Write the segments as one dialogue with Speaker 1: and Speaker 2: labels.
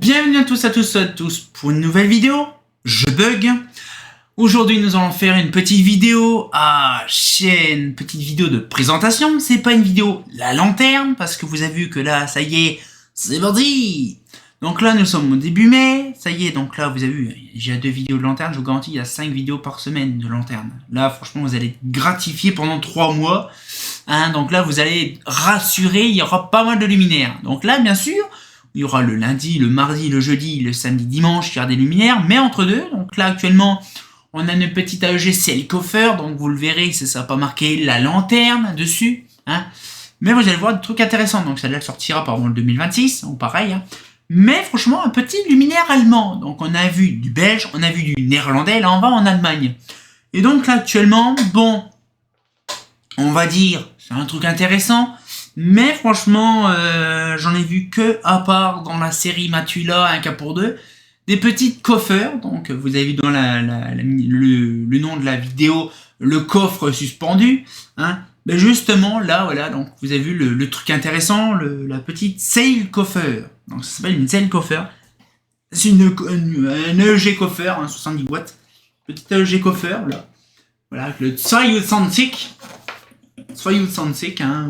Speaker 1: Bienvenue à tous pour une nouvelle vidéo. Je bug. Aujourd'hui, nous allons faire une petite vidéo une petite vidéo de présentation. C'est pas une vidéo la lanterne parce que vous avez vu que là, ça y est, c'est parti. Donc là, nous sommes au début mai. Ça y est, donc là, vous avez vu, j'ai 2 vidéos de lanterne. Je vous garantis, il y a 5 vidéos par semaine de lanterne. Là, franchement, vous allez être gratifié pendant 3 mois. Donc là, vous allez être rassuré, il y aura pas mal de luminaires. Donc là, bien sûr, il y aura le lundi, le mardi, le jeudi, le samedi, dimanche, il y aura des luminaires. Mais entre deux, donc là, actuellement, on a une petite AEG Ciel Coffre. Donc vous le verrez, ça va pas marquer la lanterne dessus. Mais vous allez voir des trucs intéressants. Donc ça sortira par le 2026, ou pareil. Mais franchement, un petit luminaire allemand. Donc on a vu du belge, on a vu du néerlandais, là on va en Allemagne. Et donc là actuellement, bon, on va dire, c'est un truc intéressant. Mais franchement, j'en ai vu que, à part dans la série Matula, un cas pour deux, des petites coffres. Donc vous avez vu dans le nom de la vidéo, le coffre suspendu. Mais justement, là, voilà, donc vous avez vu le truc intéressant, la petite Sail Coffer. Donc ça s'appelle une Sail Coffer. C'est un EEG Coffer, 70 watts. Petit EEG Coffer, là. Voilà, avec le 22,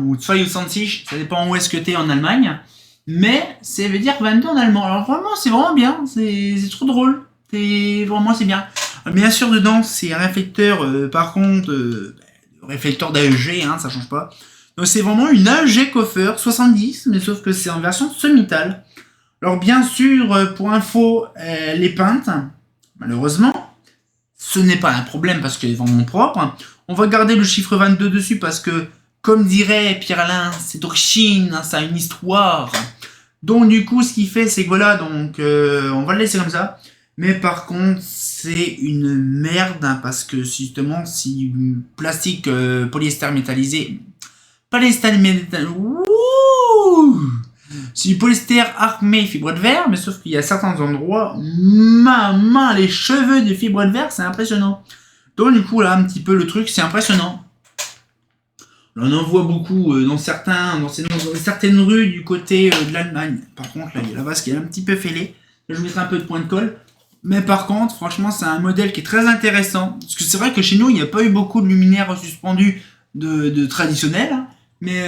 Speaker 1: ou 22, ça dépend où est-ce que t'es en Allemagne. Mais ça veut dire 22 en allemand. Alors vraiment, c'est vraiment bien, c'est trop drôle. Vraiment, c'est bien. Bien sûr, dedans, c'est un réflecteur, par contre... réflecteur d'AEG, ça change pas. Donc c'est vraiment une AEG Coffer 70, mais sauf que c'est en version semi-métal. Alors bien sûr, pour info, elle est peinte, malheureusement. Ce n'est pas un problème parce qu'elle est vraiment propre. On va garder le chiffre 22 dessus parce que, comme dirait Pierre-Alain, c'est d'origine, ça a une histoire. Donc du coup, ce qu'il fait, c'est que voilà, donc on va le laisser comme ça. Mais par contre, c'est une merde parce que justement, si plastique polyester métallisé, si polyester armé fibre de verre, mais sauf qu'il y a certains endroits, les cheveux de fibre de verre, c'est impressionnant. Donc du coup là, un petit peu le truc, c'est impressionnant. On en voit beaucoup dans certaines rues du côté de l'Allemagne. Par contre, là, il y a la vase qui est un petit peu fêlée. Là, je mettrai un peu de point de colle. Mais par contre, franchement, c'est un modèle qui est très intéressant. Parce que c'est vrai que chez nous, il n'y a pas eu beaucoup de luminaires suspendus de traditionnels. Mais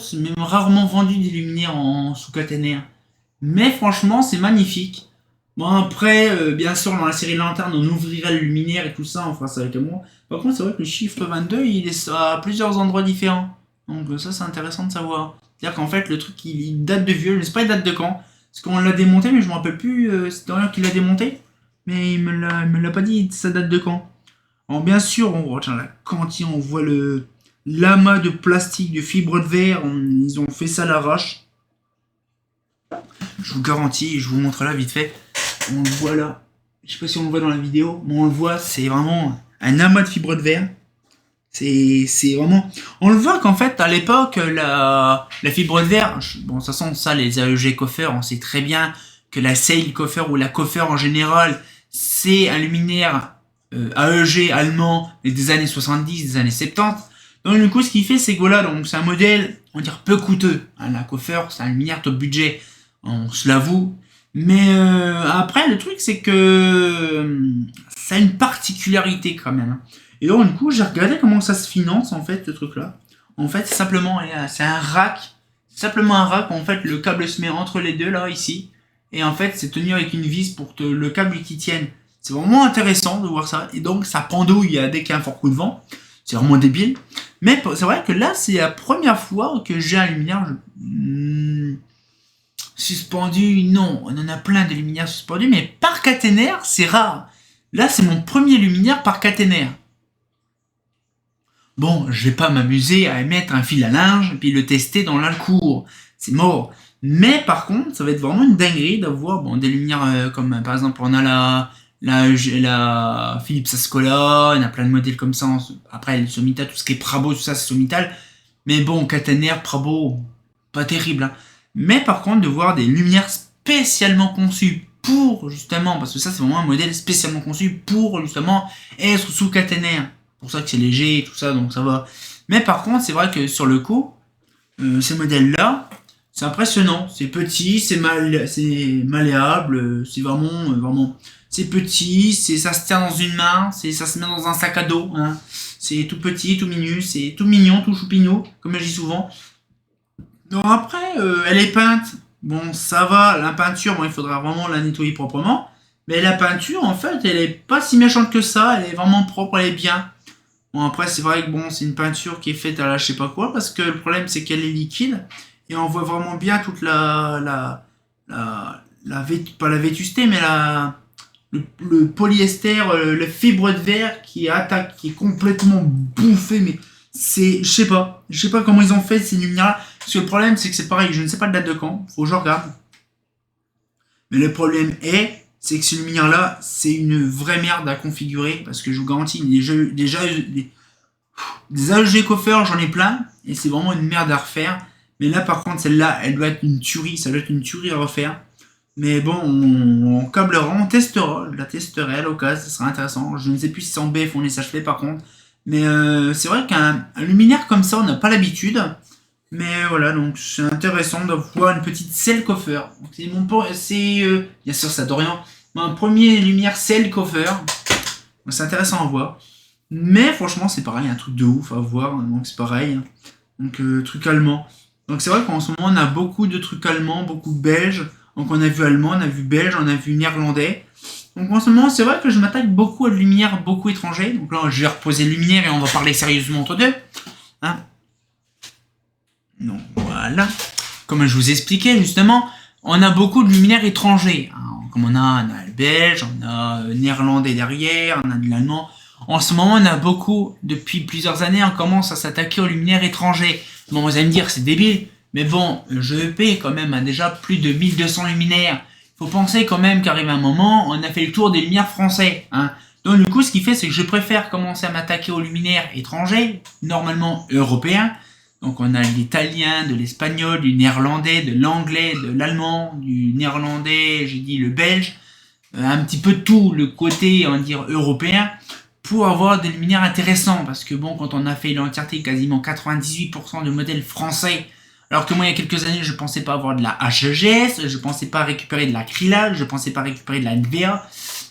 Speaker 1: c'est même rarement vendu des luminaires en sous-caténaire. Mais franchement, c'est magnifique. Bon, après, bien sûr, dans la série Lanterne, on ouvrira le luminaire et tout ça, on fera ça avec moi. Par contre, c'est vrai que le chiffre 22, il est à plusieurs endroits différents. Donc ça, c'est intéressant de savoir. C'est-à-dire qu'en fait, le truc, il date de vieux. Je sais pas, il date de quand. Parce qu'on l'a démonté, mais je me rappelle plus, c'est Dorian qui l'a démonté. Mais il me l'a pas dit, ça date de quand. Alors bien sûr, on retient la cantine, on voit l'amas de plastique, de fibre de verre, ils ont fait ça à l'arrache. Je vous garantis, je vous montre là vite fait. On le voit là, je sais pas si on le voit dans la vidéo, mais on le voit, c'est vraiment un amas de fibre de verre. C'est vraiment... On le voit qu'en fait, à l'époque, la fibre de verre... Bon, de toute façon, ça, les AEG Coffer, on sait très bien que la Sail Coffer ou la Coffer en général, c'est un luminaire AEG allemand des années 70, des années 70. Donc, du coup, ce qu'il fait, c'est que voilà, donc c'est un modèle, on va dire, peu coûteux. La Coffer, c'est un luminaire top budget, on se l'avoue. Mais après, le truc, c'est que ça a une particularité quand même. Et donc, du coup, j'ai regardé comment ça se finance, en fait, ce truc-là. En fait, simplement, c'est un rack. C'est simplement un rack, en fait, le câble se met entre les deux, là, ici. Et en fait, c'est tenu avec une vis pour que le câble qui tienne. C'est vraiment intéressant de voir ça. Et donc, ça pendouille dès qu'il y a un fort coup de vent. C'est vraiment débile. Mais c'est vrai que là, c'est la première fois que j'ai un luminaire suspendu. Non, on en a plein de luminaires suspendus, mais par caténaire, c'est rare. Là, c'est mon premier luminaire par caténaire. Bon, je vais pas m'amuser à mettre un fil à linge et puis le tester dans la cour. C'est mort. Mais par contre, ça va être vraiment une dinguerie d'avoir des luminaires comme par exemple on a la Philips Ascola, on a plein de modèles comme ça. Après, le Somita, tout ce qui est Prabo, tout ça, c'est Somital. Mais bon, caténaire, Prabo, pas terrible. Mais par contre, de voir des luminaires spécialement conçus pour justement, parce que ça, c'est vraiment un modèle spécialement conçu pour justement être sous caténaire. Pour ça que c'est léger et tout ça, donc ça va. Mais par contre, c'est vrai que sur le coup, ces modèles-là, C'est impressionnant, c'est petit, c'est malléable, c'est vraiment, c'est petit, ça se tient dans une main, ça se met dans un sac à dos, hein. C'est tout petit, tout mignon, c'est tout mignon, tout choupinou, comme je dis souvent. Donc après, elle est peinte, bon ça va, la peinture, bon il faudra vraiment la nettoyer proprement, mais la peinture en fait, elle est pas si méchante que ça, elle est vraiment propre, elle est bien. Bon après c'est vrai que bon c'est une peinture qui est faite à la je sais pas quoi, parce que le problème c'est qu'elle est liquide, et on voit vraiment bien toute pas la vétusté, mais le polyester, la fibre de verre qui attaque, qui est complètement bouffé, mais je sais pas comment ils ont fait ces lumières-là, parce que le problème c'est que c'est pareil, je ne sais pas de date de quand, faut que je regarde, mais le problème c'est que ces lumières-là, c'est une vraie merde à configurer, parce que je vous garantis, des AEG coffers, j'en ai plein, et c'est vraiment une merde à refaire. Mais là, par contre, celle-là, elle doit être une tuerie, ça doit être une tuerie à refaire. Mais bon, on câblera, on testera, je la testerai à l'occasion, ça sera intéressant. Je ne sais plus si c'est en BF ou en SHP par contre. Mais c'est vrai qu'un luminaire comme ça, on n'a pas l'habitude. Mais voilà, donc c'est intéressant d'avoir une petite cell coffer. Bien sûr, c'est Dorian, mon premier lumière cell coffer. C'est intéressant à voir. Mais franchement, c'est pareil, un truc de ouf à voir, donc c'est pareil. Donc, truc allemand. Donc c'est vrai qu'en ce moment, on a beaucoup de trucs allemands, beaucoup de belges. Donc on a vu allemand, on a vu belge, on a vu néerlandais. Donc en ce moment, c'est vrai que je m'attaque beaucoup à de lumière, beaucoup étranger. Donc là, je vais reposer lumière et on va parler sérieusement entre deux. Hein, donc voilà. Comme je vous expliquais justement, on a beaucoup de luminaires étrangers. Hein. Comme on a le belge, on a néerlandais derrière, on a de l'allemand. En ce moment, on a beaucoup, depuis plusieurs années, on commence à s'attaquer aux luminaires étrangers. Bon, vous allez me dire, c'est débile, mais bon, je paye quand même à déjà plus de 1200 luminaires. Faut penser quand même qu'arrive un moment, on a fait le tour des luminaires français. Hein. Donc du coup, ce qui fait, c'est que je préfère commencer à m'attaquer aux luminaires étrangers, normalement européens. Donc on a l'italien, de l'espagnol, du néerlandais, de l'anglais, de l'allemand, du néerlandais, j'ai dit le belge, un petit peu tout le côté, on va dire, européen, pour avoir des luminaires intéressants, parce que bon, quand on a fait l'entièreté, quasiment 98% de modèles français, alors que moi, il y a quelques années, je pensais pas avoir de la HEGS, je pensais pas récupérer de l'acrylate, je pensais pas récupérer de la NVA.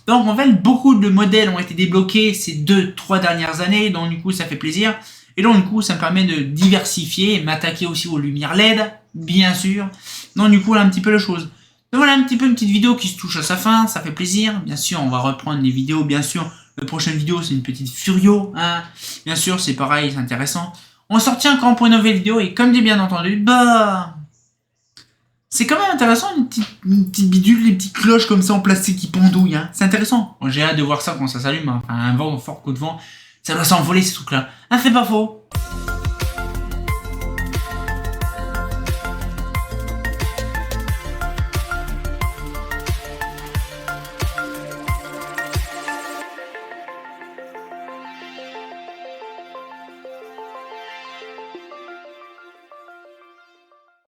Speaker 1: Donc en fait, beaucoup de modèles ont été débloqués ces 2-3 dernières années, donc du coup, ça fait plaisir. Et donc du coup, ça me permet de diversifier et m'attaquer aussi aux lumières LED, bien sûr. Donc du coup, là, un petit peu la chose. Donc voilà, un petit peu une petite vidéo qui se touche à sa fin, ça fait plaisir. Bien sûr, on va reprendre les vidéos, bien sûr. La prochaine vidéo, c'est une petite Furio, hein. Bien sûr, c'est pareil, c'est intéressant. On se retient encore pour une nouvelle vidéo, et comme dit bien entendu, bah... c'est quand même intéressant, une petite bidule, les petites cloches comme ça en plastique qui pendouillent, hein. C'est intéressant. J'ai hâte de voir ça quand ça s'allume, hein. Enfin, un vent, un fort coup de vent, ça va s'envoler ces trucs-là. Ah, c'est pas faux.